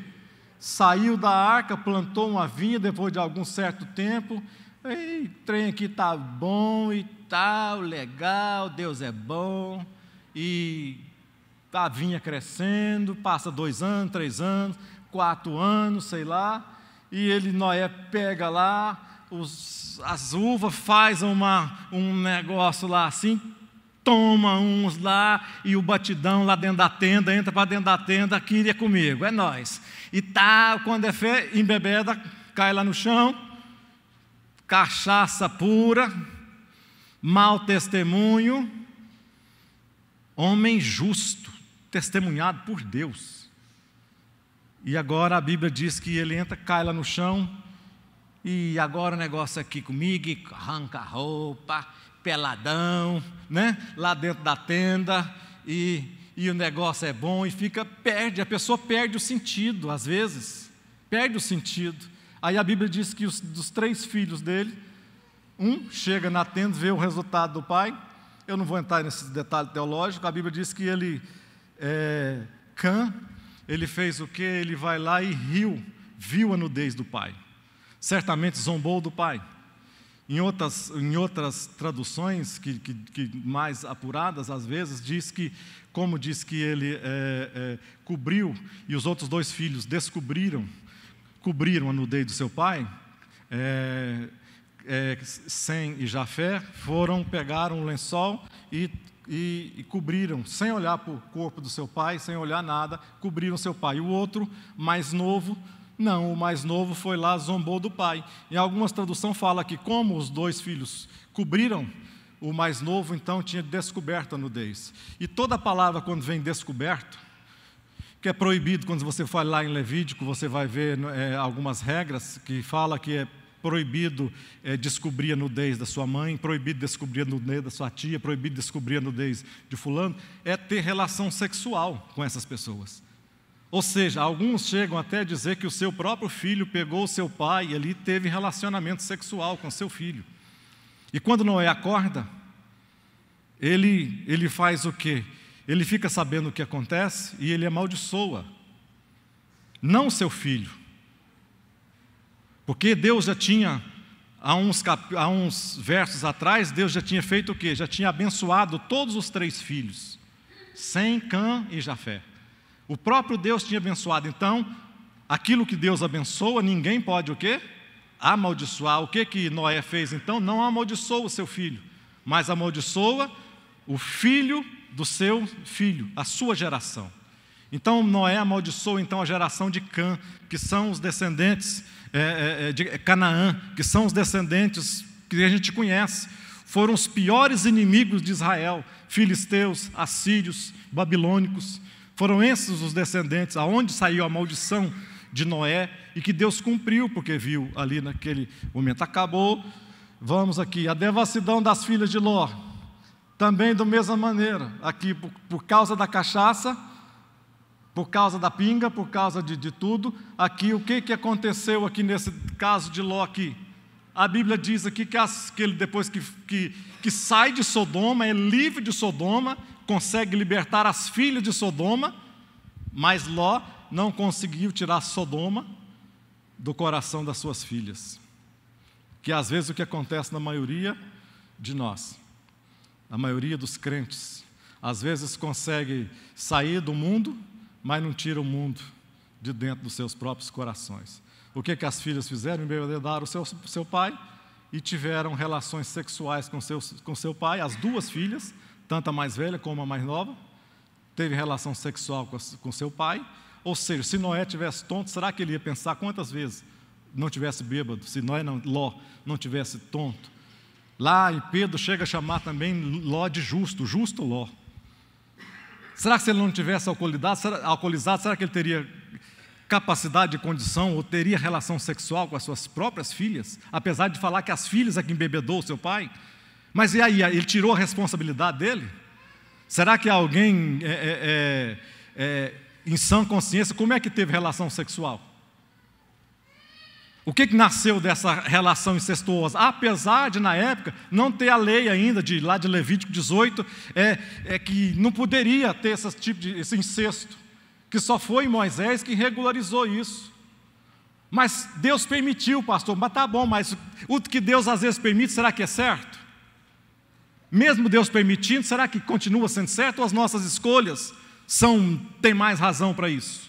Saiu da arca, plantou uma vinha depois de algum certo tempo. Ei, o trem aqui está bom e tal, legal, Deus é bom. E a vinha crescendo, passa 2 anos, 3 anos, 4 anos, sei lá, e Noé pega lá as uvas, faz um negócio lá assim, toma uns lá, e o batidão lá dentro da tenda, entra para dentro da tenda, queria comigo, é nós. E tá, quando é fé, embebeda, cai lá no chão, cachaça pura, mau testemunho. Homem justo, testemunhado por Deus. E agora a Bíblia diz que ele entra, cai lá no chão, e agora o negócio aqui comigo, e arranca a roupa, peladão, né? Lá dentro da tenda, e o negócio é bom, e a pessoa perde o sentido, às vezes, perde o sentido. Aí a Bíblia diz que dos 3 filhos dele, um chega na tenda, vê o resultado do pai. Eu não vou entrar nesse detalhe teológico. A Bíblia diz que ele, Cã, ele fez o quê? Ele vai lá e viu a nudez do pai. Certamente zombou do pai. Em outras traduções, que mais apuradas, às vezes, diz que ele cobriu, e os outros 2 filhos cobriram a nudez do seu pai, Sem e Jafé, pegaram um lençol e cobriram, sem olhar para o corpo do seu pai, sem olhar nada, cobriram seu pai. E o outro, mais novo, não, o mais novo foi lá, zombou do pai. Em algumas traduções fala que como os 2 filhos cobriram, o mais novo então tinha descoberto a nudez. E toda palavra quando vem descoberto, que é proibido, quando você for lá em Levítico, você vai ver algumas regras que fala que é proibido descobrir a nudez da sua mãe, proibido descobrir a nudez da sua tia, proibido descobrir a nudez de fulano, é ter relação sexual com essas pessoas. Ou seja, alguns chegam até a dizer que o seu próprio filho pegou o seu pai e ali teve relacionamento sexual com seu filho. E quando Noé acorda, ele faz o quê? Ele fica sabendo o que acontece e ele amaldiçoa, não o seu filho. Porque Deus já tinha, há uns versos atrás, Deus já tinha feito o quê? Já tinha abençoado todos os 3 filhos, Sem, Cã e Jafé. O próprio Deus tinha abençoado. Então, aquilo que Deus abençoa, ninguém pode o quê? Amaldiçoar. O que Noé fez então? Não amaldiçoa o seu filho, mas amaldiçoa o filho do seu filho, a sua geração. Então Noé amaldiçoou então a geração de Cã, que são os descendentes de Canaã, que são os descendentes que a gente conhece. Foram os piores inimigos de Israel, filisteus, assírios, babilônicos. Foram esses os descendentes, aonde saiu a maldição de Noé, e que Deus cumpriu, porque viu ali naquele momento. Acabou, vamos aqui, a devassidão das filhas de Ló, também da mesma maneira, aqui por causa da cachaça, por causa da pinga, por causa de tudo. Aqui, o que aconteceu aqui nesse caso de Ló aqui? A Bíblia diz aqui que ele depois que sai de Sodoma, é livre de Sodoma, consegue libertar as filhas de Sodoma, mas Ló não conseguiu tirar Sodoma do coração das suas filhas. Que às vezes o que acontece na maioria de nós, a maioria dos crentes, às vezes consegue sair do mundo, mas não tira o mundo de dentro dos seus próprios corações. O que as filhas fizeram? Embebedaram o seu pai e tiveram relações sexuais com seu pai. As 2 filhas, tanto a mais velha como a mais nova, teve relação sexual com seu pai. Ou seja, se Noé tivesse tonto, será que ele ia pensar quantas vezes não tivesse bêbado? Se Ló não tivesse tonto. Lá em Pedro chega a chamar também Ló de justo Ló. Será que se ele não tivesse alcoolizado, será que ele teria capacidade de condição ou teria relação sexual com as suas próprias filhas? Apesar de falar que as filhas é que embebedou o seu pai. Mas e aí, ele tirou a responsabilidade dele? Será que alguém em sã consciência, como é que teve relação sexual? O que nasceu dessa relação incestuosa? Apesar de, na época, não ter a lei ainda, lá de Levítico 18, que não poderia ter esse incesto, que só foi Moisés que regularizou isso. Mas Deus permitiu, pastor. Mas tá bom, mas o que Deus às vezes permite, será que é certo? Mesmo Deus permitindo, será que continua sendo certo ou as nossas escolhas têm mais razão para isso?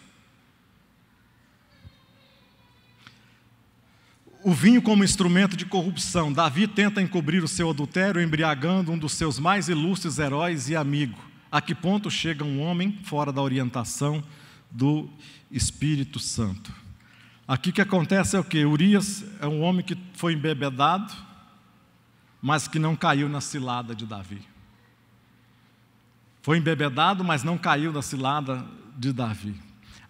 O vinho como instrumento de corrupção. Davi tenta encobrir o seu adultério, embriagando um dos seus mais ilustres heróis e amigo. A que ponto chega um homem fora da orientação do Espírito Santo? Aqui o que acontece é o quê? Urias é um homem que foi embebedado, mas que não caiu na cilada de Davi. Foi embebedado, mas não caiu na cilada de Davi.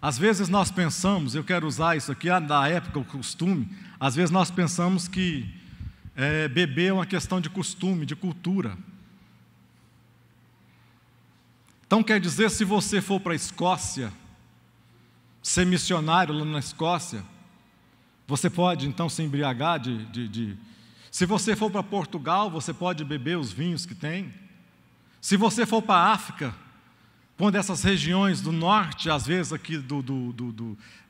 Às vezes nós pensamos, eu quero usar isso aqui, da época, o costume, às vezes nós pensamos que beber é uma questão de costume, de cultura. Então quer dizer, se você for para a Escócia, ser missionário lá na Escócia, você pode então se embriagar Se você for para Portugal, você pode beber os vinhos que tem. Se você for para a África, uma dessas regiões do norte, às vezes aqui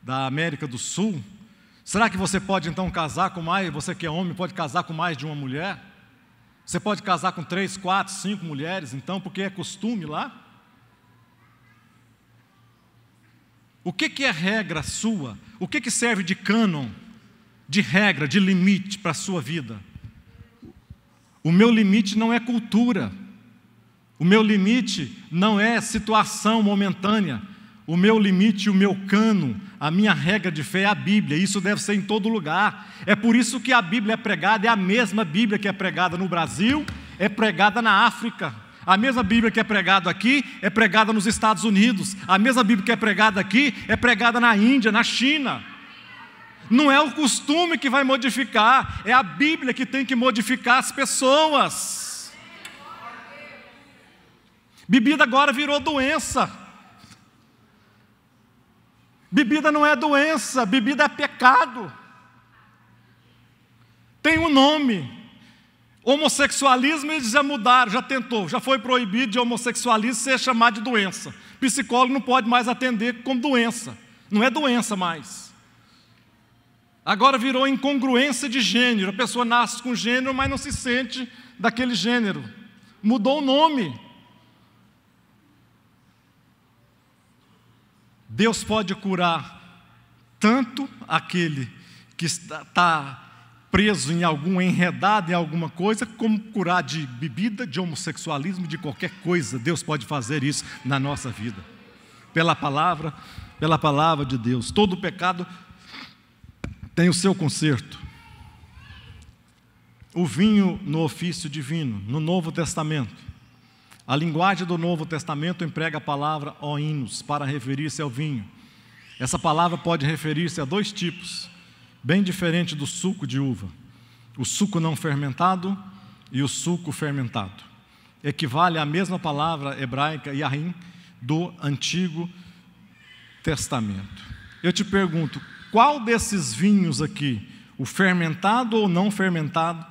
da América do Sul, será que você pode então casar com mais, você que é homem, pode casar com mais de uma mulher? Você pode casar com 3, 4, 5 mulheres, então, porque é costume lá? O que é regra sua? O que serve de cânon, de regra, de limite para a sua vida? O meu limite não é cultura. O meu limite não é situação momentânea. O meu limite, o meu cânon, a minha regra de fé é a Bíblia. Isso deve ser em todo lugar. É por isso que a Bíblia é pregada, é a mesma Bíblia que é pregada no Brasil, é pregada na África. A mesma Bíblia que é pregada aqui, é pregada nos Estados Unidos. A mesma Bíblia que é pregada aqui, é pregada na Índia, na China. Não é o costume que vai modificar, é a Bíblia que tem que modificar as pessoas. Bebida agora virou doença. Bebida não é doença, bebida é pecado. Tem um nome. Homossexualismo eles já mudaram, já tentou, já foi proibido de homossexualismo ser chamado de doença. Psicólogo não pode mais atender como doença. Não é doença mais. Agora virou incongruência de gênero. A pessoa nasce com gênero, mas não se sente daquele gênero. Mudou o nome. Deus pode curar tanto aquele que está preso em algum enredado em alguma coisa, como curar de bebida, de homossexualismo, de qualquer coisa. Deus pode fazer isso na nossa vida. Pela palavra de Deus. Todo pecado tem o seu conserto. O vinho no ofício divino, no Novo Testamento. A linguagem do Novo Testamento emprega a palavra oinos para referir-se ao vinho. Essa palavra pode referir-se a 2 tipos, bem diferente do suco de uva. O suco não fermentado e o suco fermentado. Equivale à mesma palavra hebraica, yahin, do Antigo Testamento. Eu te pergunto, qual desses vinhos aqui, o fermentado ou não fermentado,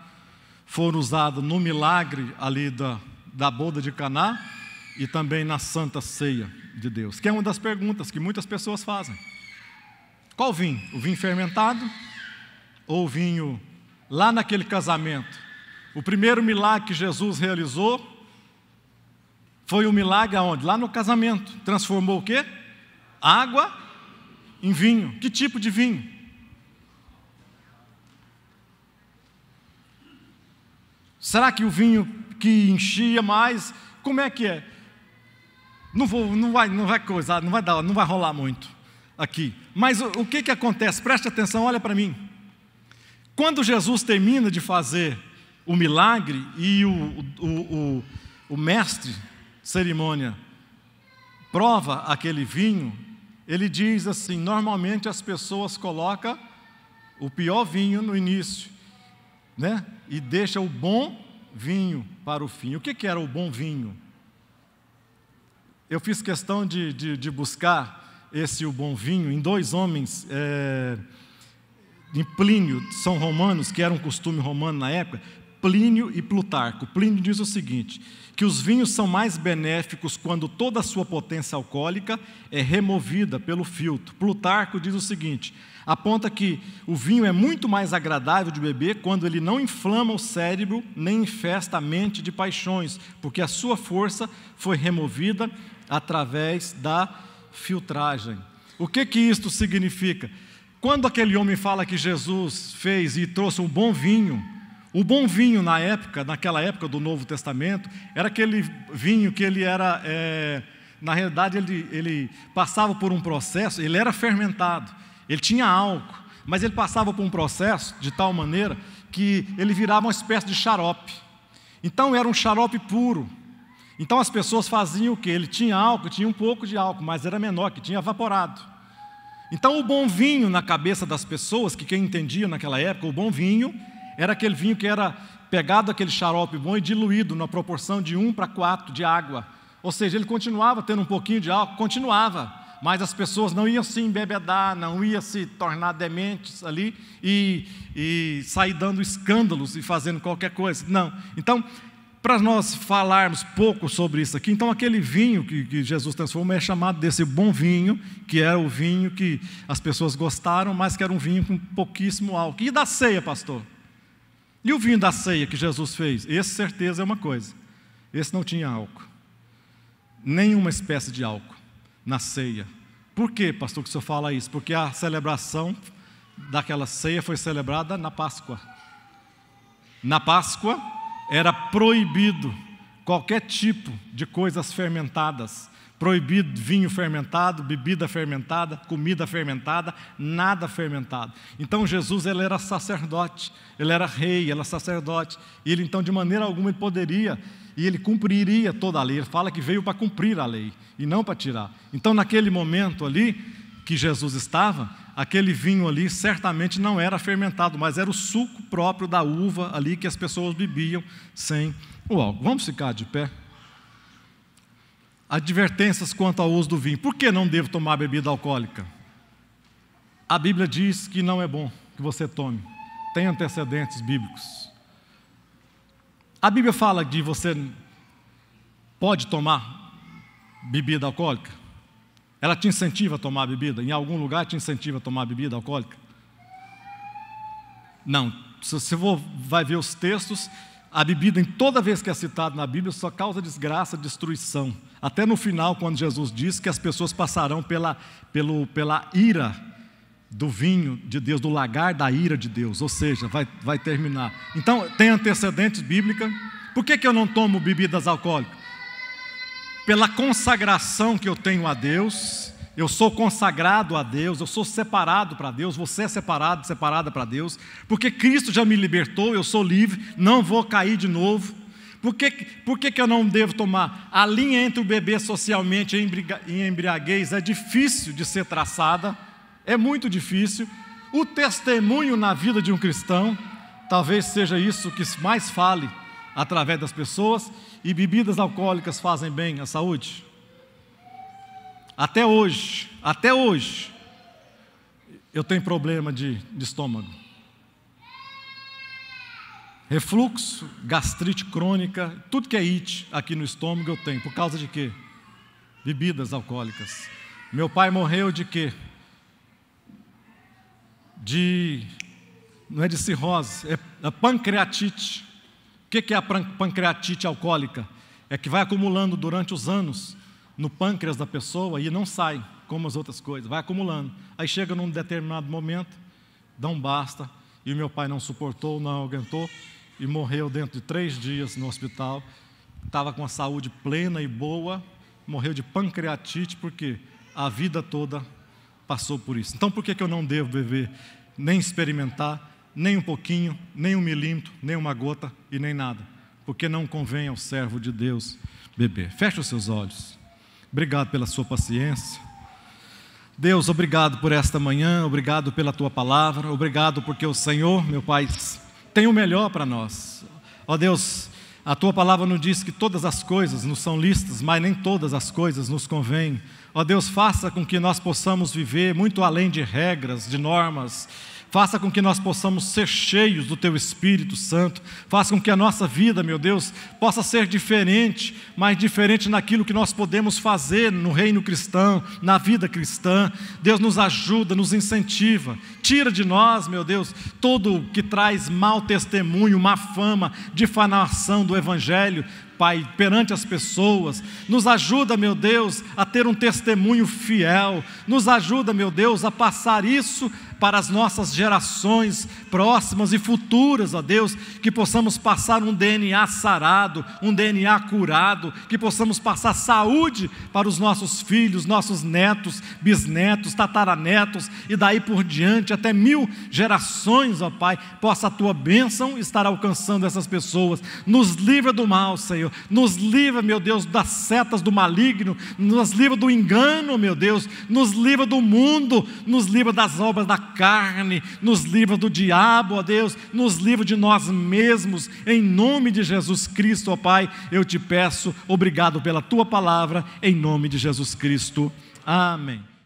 foram usados no milagre ali da boda de Caná e também na Santa Ceia de Deus? Que é uma das perguntas que muitas pessoas fazem. Qual vinho? O vinho fermentado ou o vinho lá naquele casamento? O primeiro milagre que Jesus realizou foi um milagre aonde? Lá no casamento. Transformou o quê? Água em vinho. Que tipo de vinho? Será que o vinho que enchia mais? Como é que é? Não vai rolar muito aqui. Mas o que acontece? Preste atenção, olha para mim. Quando Jesus termina de fazer o milagre e o mestre de cerimônia prova aquele vinho, ele diz assim: normalmente as pessoas colocam o pior vinho no início, né? E deixa o bom vinho para o fim. O que era o bom vinho? Eu fiz questão de buscar o bom vinho em 2 homens, em Plínio, são romanos, que era um costume romano na época, Plínio e Plutarco. Plínio diz o seguinte, que os vinhos são mais benéficos quando toda a sua potência alcoólica é removida pelo filtro. Plutarco diz o seguinte, aponta que o vinho é muito mais agradável de beber quando ele não inflama o cérebro, nem infesta a mente de paixões, porque a sua força foi removida através da filtragem. O que isto significa? Quando aquele homem fala que Jesus fez e trouxe um bom vinho, o bom vinho naquela época do Novo Testamento, era aquele vinho que ele era, na realidade ele passava por um processo, ele era fermentado, ele tinha álcool, mas ele passava por um processo de tal maneira que ele virava uma espécie de xarope. Então era um xarope puro. Então as pessoas faziam o quê? Ele tinha álcool, tinha um pouco de álcool, mas era menor, que tinha evaporado. Então o bom vinho na cabeça das pessoas, que quem entendia naquela época, o bom vinho era aquele vinho que era pegado aquele xarope bom e diluído na proporção de 1:4 de água. Ou seja, ele continuava tendo um pouquinho de álcool, continuava, mas as pessoas não iam se embebedar, não iam se tornar dementes ali e sair dando escândalos e fazendo qualquer coisa. Não. Então, para nós falarmos pouco sobre isso aqui, então aquele vinho que Jesus transformou é chamado desse bom vinho, que era o vinho que as pessoas gostaram, mas que era um vinho com pouquíssimo álcool. E da ceia, pastor? E o vinho da ceia que Jesus fez? Esse, certeza, é uma coisa. Esse não tinha álcool. Nenhuma espécie de álcool na ceia. Por quê, pastor, que o senhor fala isso? Porque a celebração daquela ceia foi celebrada na Páscoa. Na Páscoa era proibido qualquer tipo de coisas fermentadas. Proibido vinho fermentado, bebida fermentada, comida fermentada, nada fermentado. Então Jesus, ele era sacerdote, ele era rei, ele era sacerdote. E ele então de maneira alguma ele poderia, e ele cumpriria toda a lei. Ele fala que veio para cumprir a lei e não para tirar. Então naquele momento ali que Jesus estava, aquele vinho ali certamente não era fermentado, mas era o suco próprio da uva ali que as pessoas bebiam sem o álcool. Vamos ficar de pé? Advertências quanto ao uso do vinho. Por que não devo tomar bebida alcoólica? A Bíblia diz que não é bom que você tome. Tem antecedentes bíblicos. A Bíblia fala de você pode tomar bebida alcoólica? Ela te incentiva a tomar bebida? Em algum lugar te incentiva a tomar bebida alcoólica? Não. Se você vai ver os textos, a bebida, em toda vez que é citado na Bíblia, só causa desgraça, destruição. Até no final, quando Jesus diz que as pessoas passarão pela ira do vinho de Deus, do lagar da ira de Deus, ou seja, vai terminar. Então, tem antecedentes bíblicos. Por que eu não tomo bebidas alcoólicas? Pela consagração que eu tenho a Deus. Eu sou consagrado a Deus, eu sou separado para Deus, você é separado, separada para Deus, porque Cristo já me libertou, eu sou livre, não vou cair de novo. Por que eu não devo tomar? A linha entre o beber socialmente e embriaguez é difícil de ser traçada, é muito difícil. O testemunho na vida de um cristão, talvez seja isso que mais fale através das pessoas, e bebidas alcoólicas fazem bem à saúde? Até hoje, eu tenho problema de estômago. Refluxo, gastrite crônica, tudo que é it aqui no estômago eu tenho. Por causa de quê? Bebidas alcoólicas. Meu pai morreu de quê? Não é de cirrose, é pancreatite. O que é a pancreatite alcoólica? É que vai acumulando durante os anos no pâncreas da pessoa e não sai, como as outras coisas, vai acumulando. Aí chega num determinado momento, dá um basta, e o meu pai não suportou, não aguentou, e morreu dentro de 3 dias no hospital. Estava com a saúde plena e boa, morreu de pancreatite, porque a vida toda passou por isso. Então por que eu não devo beber, nem experimentar, nem um pouquinho, nem 1 milímetro, nem uma gota e nem nada? Porque não convém ao servo de Deus beber. Feche os seus olhos. Obrigado pela sua paciência. Deus, obrigado por esta manhã, obrigado pela tua palavra, obrigado porque o Senhor, meu Pai, tem o melhor para nós. Ó Deus, a tua palavra nos diz que todas as coisas nos são lícitas, mas nem todas as coisas nos convêm. Ó Deus, faça com que nós possamos viver muito além de regras, de normas. Faça com que nós possamos ser cheios do Teu Espírito Santo. Faça com que a nossa vida, meu Deus, possa ser diferente, mas diferente naquilo que nós podemos fazer no reino cristão, na vida cristã. Deus nos ajuda, nos incentiva. Tira de nós, meu Deus, todo que traz mau testemunho, má fama, difamação do Evangelho, Pai, perante as pessoas. Nos ajuda, meu Deus, a ter um testemunho fiel. Nos ajuda, meu Deus, a passar isso para as nossas gerações próximas e futuras, ó Deus, que possamos passar um DNA sarado, um DNA curado, que possamos passar saúde para os nossos filhos, nossos netos, bisnetos, tataranetos, e daí por diante, até 1000 gerações, ó Pai, possa a Tua bênção estar alcançando essas pessoas. Nos livra do mal, Senhor, nos livra, meu Deus, das setas do maligno, nos livra do engano, meu Deus, nos livra do mundo, nos livra das obras da carne, nos livra do diabo, ó Deus, nos livra de nós mesmos, em nome de Jesus Cristo, ó Pai, eu te peço, obrigado pela Tua palavra, em nome de Jesus Cristo, amém.